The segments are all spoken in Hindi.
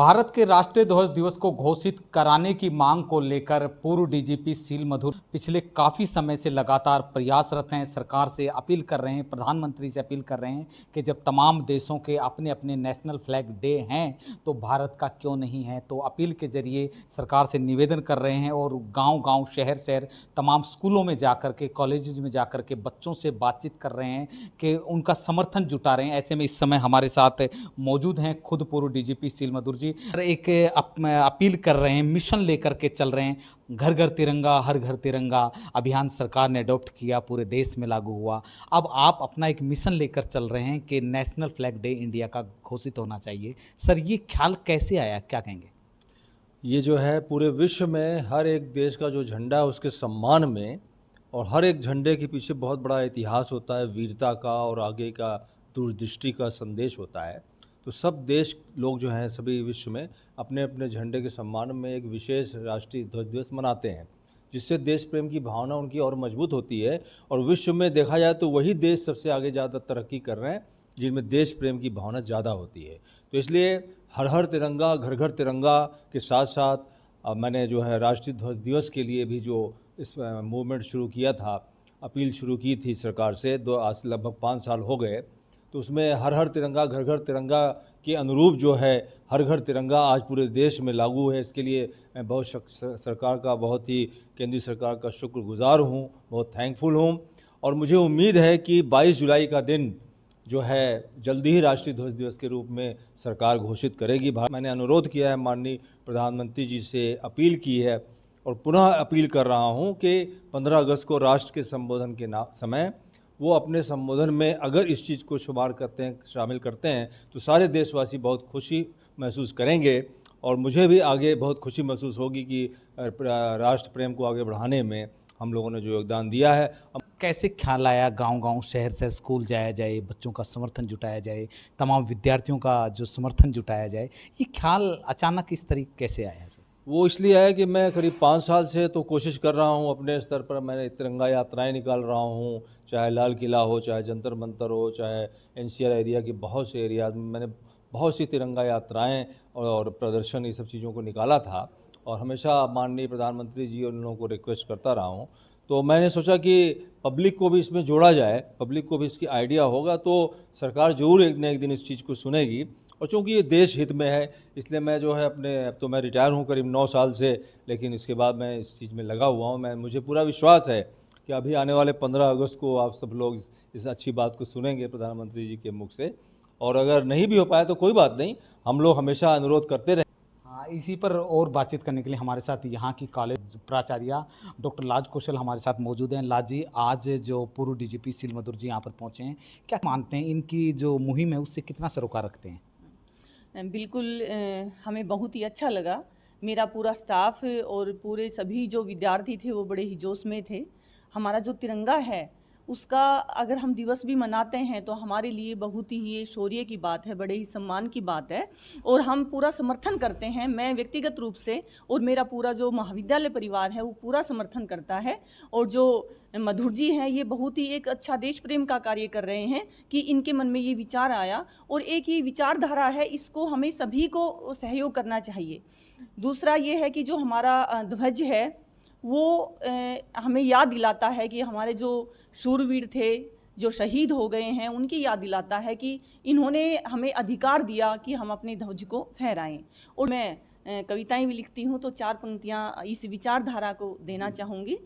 भारत के राष्ट्रीय ध्वज दिवस को घोषित कराने की मांग को लेकर पूर्व डीजीपी सील मधुर पिछले काफ़ी समय से लगातार प्रयासरत हैं। सरकार से अपील कर रहे हैं, प्रधानमंत्री से अपील कर रहे हैं कि जब तमाम देशों के अपने अपने नेशनल फ्लैग डे हैं तो भारत का क्यों नहीं है। तो अपील के जरिए सरकार से निवेदन कर रहे हैं और गांव-गांव, शहर-शहर, तमाम स्कूलों में जाकर के, कॉलेजेस में जाकर के बच्चों से बातचीत कर रहे हैं कि उनका समर्थन जुटा रहे हैं। ऐसे में इस समय हमारे साथ मौजूद हैं खुद पूर्व डीजीपी सील मधुर जी। एक अपील कर रहे हैं, मिशन लेकर के चल रहे हैं। घर घर तिरंगा, हर घर तिरंगा अभियान सरकार ने अडॉप्ट किया, पूरे देश में लागू हुआ। अब आप अपना एक मिशन लेकर चल रहे हैं कि नेशनल फ्लैग डे इंडिया का घोषित होना चाहिए। सर, ये ख्याल कैसे आया, क्या कहेंगे? ये जो है पूरे विश्व में हर एक देश का जो झंडा है उसके सम्मान में, और हर एक झंडे के पीछे बहुत बड़ा इतिहास होता है, वीरता का और आगे का दूरदृष्टि का संदेश होता है। तो सब देश लोग जो हैं सभी विश्व में अपने अपने झंडे के सम्मान में एक विशेष राष्ट्रीय ध्वज दिवस मनाते हैं, जिससे देश प्रेम की भावना उनकी और मजबूत होती है। और विश्व में देखा जाए तो वही देश सबसे आगे ज़्यादा तरक्की कर रहे हैं जिनमें देश प्रेम की भावना ज़्यादा होती है। तो इसलिए हर हर तिरंगा, घर घर तिरंगा के साथ साथ मैंने जो है राष्ट्रीय ध्वज दिवस के लिए भी जो इस मूवमेंट शुरू किया था, अपील शुरू की थी सरकार से, आज लगभग 5 साल हो गए। तो उसमें हर हर तिरंगा, घर घर तिरंगा के अनुरूप जो है हर घर तिरंगा आज पूरे देश में लागू है। इसके लिए मैं बहुत सरकार का, बहुत ही केंद्रीय सरकार का शुक्रगुजार हूँ, बहुत थैंकफुल हूँ। और मुझे उम्मीद है कि 22 जुलाई का दिन जो है जल्दी ही राष्ट्रीय ध्वज दिवस के रूप में सरकार घोषित करेगी। मैंने अनुरोध किया है, माननीय प्रधानमंत्री जी से अपील की है और पुनः अपील कर रहा हूं कि 15 अगस्त को राष्ट्र के संबोधन के समय वो अपने संबोधन में अगर इस चीज़ को शुमार करते हैं, शामिल करते हैं, तो सारे देशवासी बहुत खुशी महसूस करेंगे। और मुझे भी आगे बहुत खुशी महसूस होगी कि राष्ट्र प्रेम को आगे बढ़ाने में हम लोगों ने जो योगदान दिया है। कैसे ख्याल आया गांव-गांव, शहर-शहर स्कूल जाया जाए, बच्चों का समर्थन जुटाया जाए, तमाम विद्यार्थियों का जो समर्थन जुटाया जाए, ये ख्याल अचानक इस तरीके कैसे आया सर? वो इसलिए है कि मैं करीब 5 साल से तो कोशिश कर रहा हूँ, अपने स्तर पर मैंने तिरंगा यात्राएं निकाल रहा हूँ, चाहे लाल किला हो, चाहे जंतर मंतर हो, चाहे एनसीआर एरिया के बहुत से एरियाज में मैंने बहुत सी तिरंगा यात्राएं और प्रदर्शन, ये सब चीज़ों को निकाला था। और हमेशा माननीय प्रधानमंत्री जी और उन लोगों को रिक्वेस्ट करता रहा हूँ। तो मैंने सोचा कि पब्लिक को भी इसमें जोड़ा जाए, पब्लिक को भी इसकी आइडिया होगा तो सरकार ज़रूर एक न एक दिन इस चीज़ को सुनेगी। और चूँकि ये देश हित में है, इसलिए मैं जो है अब तो मैं रिटायर हूँ करीब 9 साल से, लेकिन इसके बाद मैं इस चीज़ में लगा हुआ हूँ। मुझे पूरा विश्वास है कि अभी आने वाले 15 अगस्त को आप सब लोग इस अच्छी बात को सुनेंगे प्रधानमंत्री जी के मुख से। और अगर नहीं भी हो पाया तो कोई बात नहीं, हम लोग हमेशा अनुरोध करते रहे। हाँ, इसी पर और बातचीत करने के लिए हमारे साथ यहाँ की कॉलेज प्राचार्य डॉक्टर लाज कौशल हमारे साथ मौजूद हैं। लाज जी, आज जो पूर्व डीजीपी सील मधुर जी यहाँ पर पहुँचे हैं, क्या मानते हैं इनकी जो मुहिम है उससे कितना सरोकार रखते हैं? बिल्कुल, हमें बहुत ही अच्छा लगा। मेरा पूरा स्टाफ और पूरे सभी जो विद्यार्थी थे वो बड़े ही जोश में थे। हमारा जो तिरंगा है उसका अगर हम दिवस भी मनाते हैं तो हमारे लिए बहुत ही ये शौर्य की बात है, बड़े ही सम्मान की बात है और हम पूरा समर्थन करते हैं। मैं व्यक्तिगत रूप से और मेरा पूरा जो महाविद्यालय परिवार है वो पूरा समर्थन करता है। और जो मधुर जी हैं ये बहुत ही एक अच्छा देश प्रेम का कार्य कर रहे हैं कि इनके मन में ये विचार आया और एक ये विचारधारा है, इसको हमें सभी को सहयोग करना चाहिए। दूसरा ये है कि जो हमारा ध्वज है वो हमें याद दिलाता है कि हमारे जो शूरवीर थे, जो शहीद हो गए हैं, उनकी याद दिलाता है कि इन्होंने हमें अधिकार दिया कि हम अपने ध्वज को फहराएं। और मैं कविताएं भी लिखती हूँ, तो 4 पंक्तियाँ इस विचारधारा को देना चाहूँगी।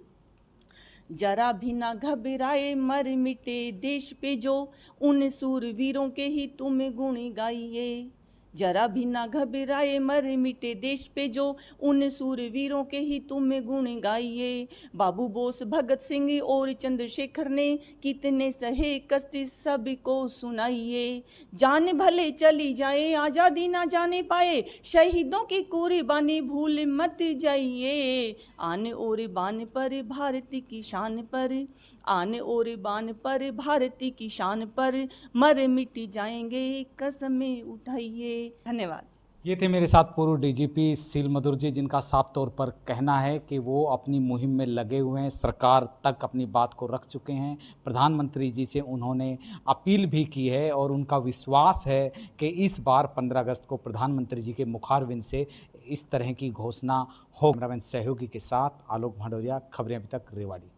जरा भी ना घबराए मर मिटे देश पे जो, उन सूरवीरों के ही तुम गुण गाइए। जरा भी ना घबराए मर मिटे देश पे जो, उन सूरवीरों के ही तुम गुण गाइए। बाबू बोस, भगत सिंह और चंद्रशेखर ने कितने सहे कष्ट सबको सुनाइए। जान भले चली जाए आज़ादी ना जाने पाए, शहीदों की कुर्बानी भूल मत जाइए। आन और बान पर भारत की शान पर, आन और बान पर भारत की शान पर, मर मिट जाएंगे कसमें उठाइए। धन्यवाद। ये थे मेरे साथ पूर्व डीजीपी सीलमधुर जी, जिनका साफ तौर पर कहना है कि वो अपनी मुहिम में लगे हुए हैं, सरकार तक अपनी बात को रख चुके हैं। प्रधानमंत्री जी से उन्होंने अपील भी की है और उनका विश्वास है कि इस बार 15 अगस्त को प्रधानमंत्री जी के मुखारविंद से इस तरह की घोषणा हो। कैमरामैन सहयोगी के साथ आलोक भंडोरिया, खबरें अभी तक, रेवाड़ी।